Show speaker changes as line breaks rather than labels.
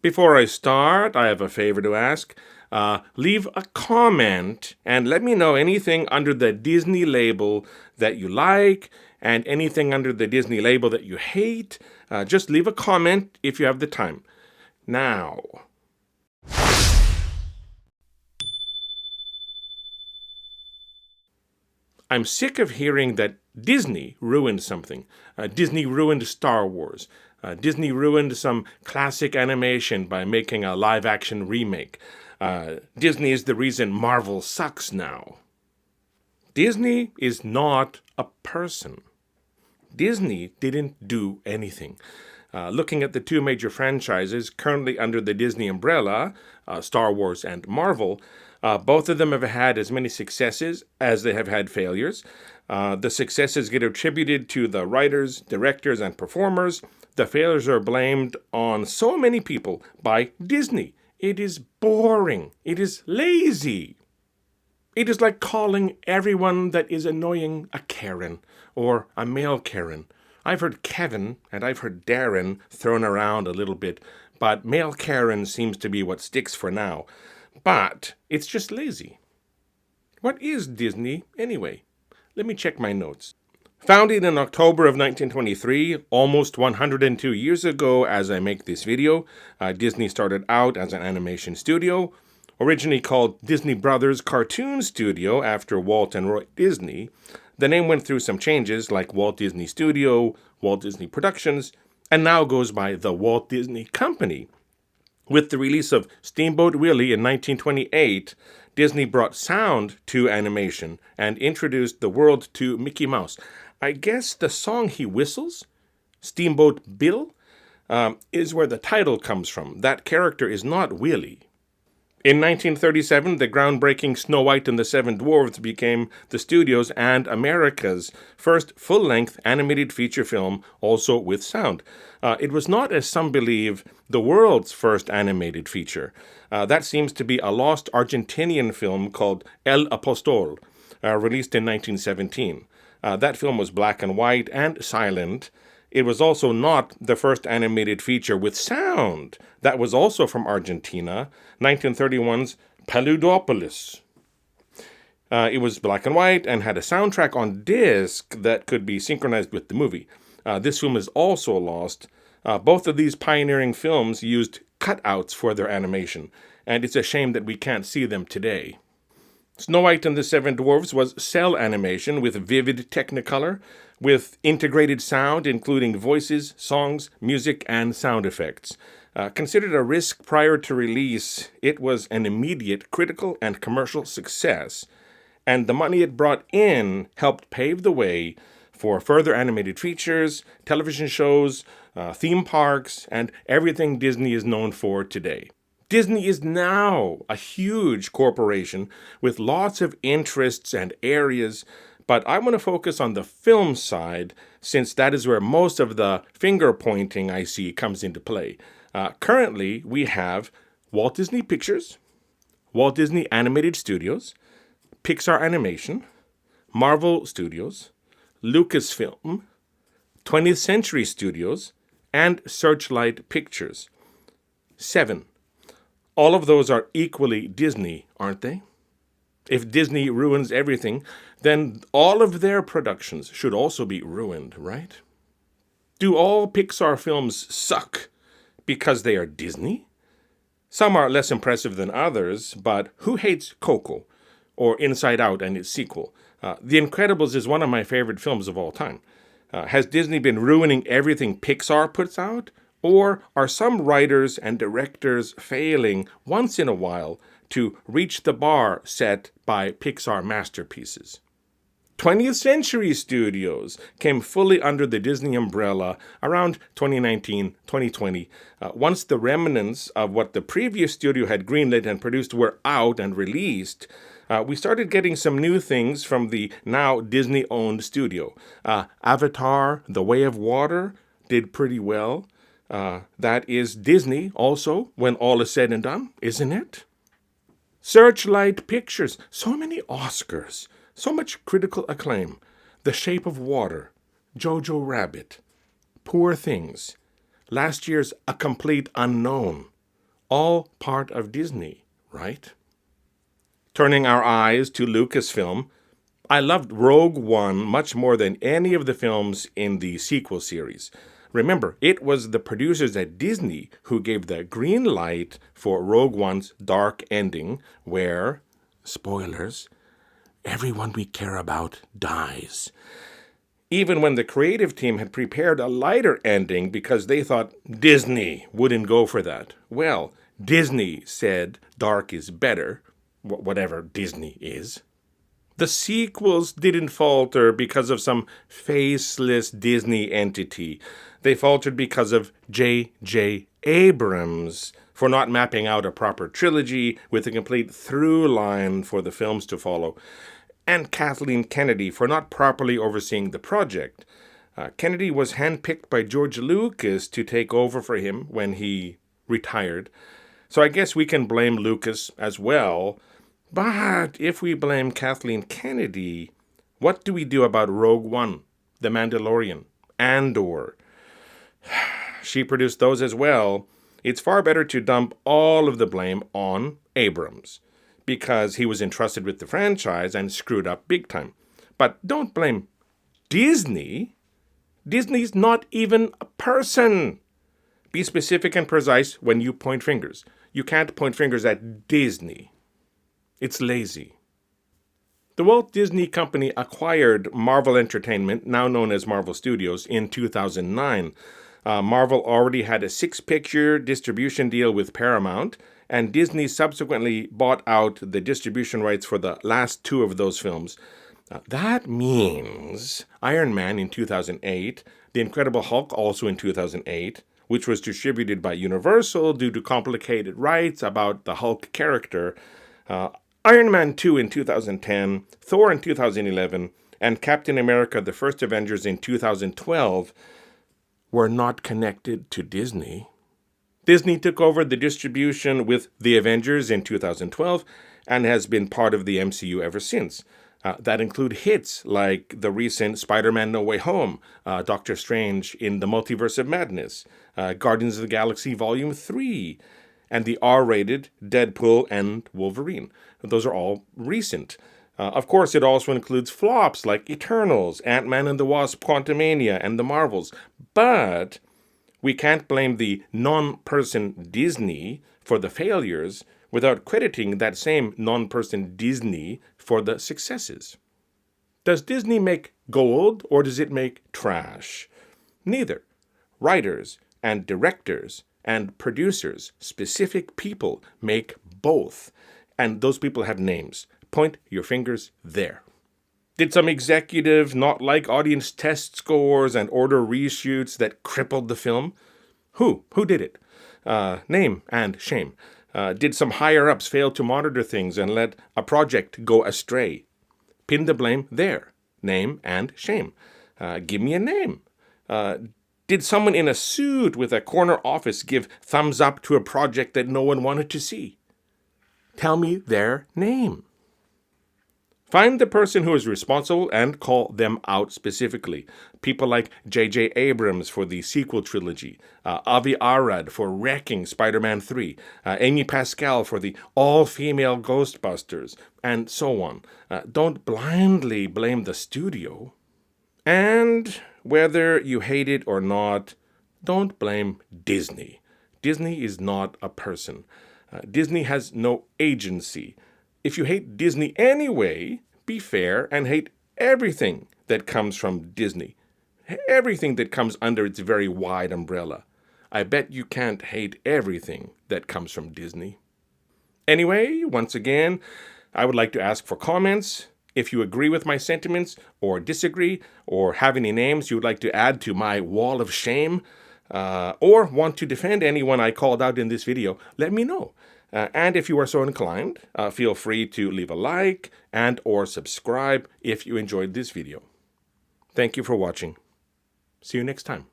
Before I start, I have a favor to ask. Leave a comment and let me know anything under the Disney label that you like and anything under the Disney label that you hate. Just leave a comment if you have the time. Now, I'm sick of hearing that Disney ruined something. Disney ruined Star Wars. Disney ruined some classic animation by making a live action remake. Disney is the reason Marvel sucks now. Disney is not a person. Disney didn't do anything. Looking at the two major franchises currently under the Disney umbrella, Star Wars and Marvel, both of them have had as many successes as they have had failures. The successes get attributed to the writers, directors, and performers. The failures are blamed on so many people by Disney. It is boring. It is lazy. It is like calling everyone that is annoying a Karen or a male Karen. I've heard Kevin and I've heard Darren thrown around a little bit, but male Karen seems to be what sticks for now. But it's just lazy. What is Disney anyway? Let me check my notes. Founded in October of 1923, almost 102 years ago as I make this video, Disney started out as an animation studio. Originally called Disney Brothers Cartoon Studio after Walt and Roy Disney, the name went through some changes like Walt Disney Studio, Walt Disney Productions, and now goes by the Walt Disney Company. With the release of Steamboat Willie in 1928, Disney brought sound to animation and introduced the world to Mickey Mouse. I guess the song he whistles, Steamboat Bill, is where the title comes from. That character is not Willie. In 1937, the groundbreaking Snow White and the Seven Dwarfs became the studio's and America's first full-length animated feature film, also with sound. It was not, as some believe, the world's first animated feature. That seems to be a lost Argentinian film called El Apostol, released in 1917. That film was black and white and silent. It was also not the first animated feature with sound. That was also from Argentina, 1931's Paludopolis. It was black and white and had a soundtrack on disc that could be synchronized with the movie. This film is also lost. Both of these pioneering films used cutouts for their animation, and it's a shame that we can't see them today. Snow White and the Seven Dwarfs was cell animation with vivid technicolor, with integrated sound including voices, songs, music, and sound effects. Considered a risk prior to release, it was an immediate critical and commercial success, and the money it brought in helped pave the way for further animated features, television shows, theme parks, and everything Disney is known for today. Disney is now a huge corporation with lots of interests and areas, but I want to focus on the film side since that is where most of the finger pointing I see comes into play. Currently, we have Walt Disney Pictures, Walt Disney Animated Studios, Pixar Animation, Marvel Studios, Lucasfilm, 20th Century Studios, and Searchlight Pictures. 7. All of those are equally Disney, aren't they? If Disney ruins everything, then all of their productions should also be ruined, right? Do all Pixar films suck because they are Disney? Some are less impressive than others, but who hates Coco or Inside Out and its sequel? The Incredibles is one of my favorite films of all time. Has Disney been ruining everything Pixar puts out? Or are some writers and directors failing once in a while to reach the bar set by Pixar masterpieces? 20th Century Studios came fully under the Disney umbrella around 2019, 2020, once the remnants of what the previous studio had greenlit and produced were out and released. We started getting some new things from the now Disney-owned studio. Avatar, The Way of Water did pretty well. That is Disney also, when all is said and done, isn't it? Searchlight Pictures, so many Oscars, so much critical acclaim. The Shape of Water, Jojo Rabbit, Poor Things, last year's A Complete Unknown, All part of Disney, right? Turning our eyes to Lucasfilm, I loved Rogue One much more than any of the films in the sequel series. Remember, it was the producers at Disney who gave the green light for Rogue One's dark ending, where, spoilers, everyone we care about dies. Even when the creative team had prepared a lighter ending because they thought Disney wouldn't go for that. Well, Disney said dark is better, whatever Disney is. The sequels didn't falter because of some faceless Disney entity. They faltered because of J.J. Abrams for not mapping out a proper trilogy with a complete through line for the films to follow, and Kathleen Kennedy for not properly overseeing the project. Kennedy was handpicked by George Lucas to take over for him when he retired. So I guess we can blame Lucas as well. But if we blame Kathleen Kennedy, what do we do about Rogue One, The Mandalorian, Andor? She produced those as well. It's far better to dump all of the blame on Abrams, because he was entrusted with the franchise and screwed up big time. But don't blame Disney. Disney's not even a person. Be specific and precise when you point fingers. You can't point fingers at Disney. It's lazy. The Walt Disney Company acquired Marvel Entertainment, now known as Marvel Studios, in 2009. Marvel already had a 6-picture distribution deal with Paramount, and Disney subsequently bought out the distribution rights for the last 2 of those films. That means Iron Man in 2008, The Incredible Hulk also in 2008, which was distributed by Universal due to complicated rights about the Hulk character, Iron Man 2 in 2010, Thor in 2011, and Captain America: The First Avengers in 2012 were not connected to Disney. Disney took over the distribution with The Avengers in 2012 and has been part of the MCU ever since. That include hits like the recent Spider-Man No Way Home, Doctor Strange in the Multiverse of Madness, Guardians of the Galaxy Volume 3, and the R-rated Deadpool and Wolverine. Those are all recent. Of course, it also includes flops like Eternals, Ant-Man and the Wasp: Quantumania, and The Marvels. But we can't blame the non-person Disney for the failures without crediting that same non-person Disney for the successes. Does Disney make gold or does it make trash? Neither. Writers and directors and producers, specific people, make both. And those people have names. Point your fingers there. Did some executive not like audience test scores and order reshoots that crippled the film? Who? Who did it? Name and shame. Did some higher-ups fail to monitor things and let a project go astray? Pin the blame there. Name and shame. Give me a name. Did someone in a suit with a corner office give thumbs up to a project that no one wanted to see? Tell me their name. Find the person who is responsible and call them out specifically. People like J.J. Abrams for the sequel trilogy, Avi Arad for wrecking Spider-Man 3, Amy Pascal for the all-female Ghostbusters, and so on. Don't blindly blame the studio. And whether you hate it or not, don't blame Disney. Disney is not a person. Disney has no agency. If you hate Disney anyway, be fair and hate everything that comes from Disney. Everything that comes under its very wide umbrella. I bet you can't hate everything that comes from Disney. Anyway, once again, I would like to ask for comments. If you agree with my sentiments or disagree or have any names you would like to add to my wall of shame, or want to defend anyone I called out in this video, let me know. And if you are so inclined, feel free to leave a like and or subscribe if you enjoyed this video. Thank you for watching. See you next time.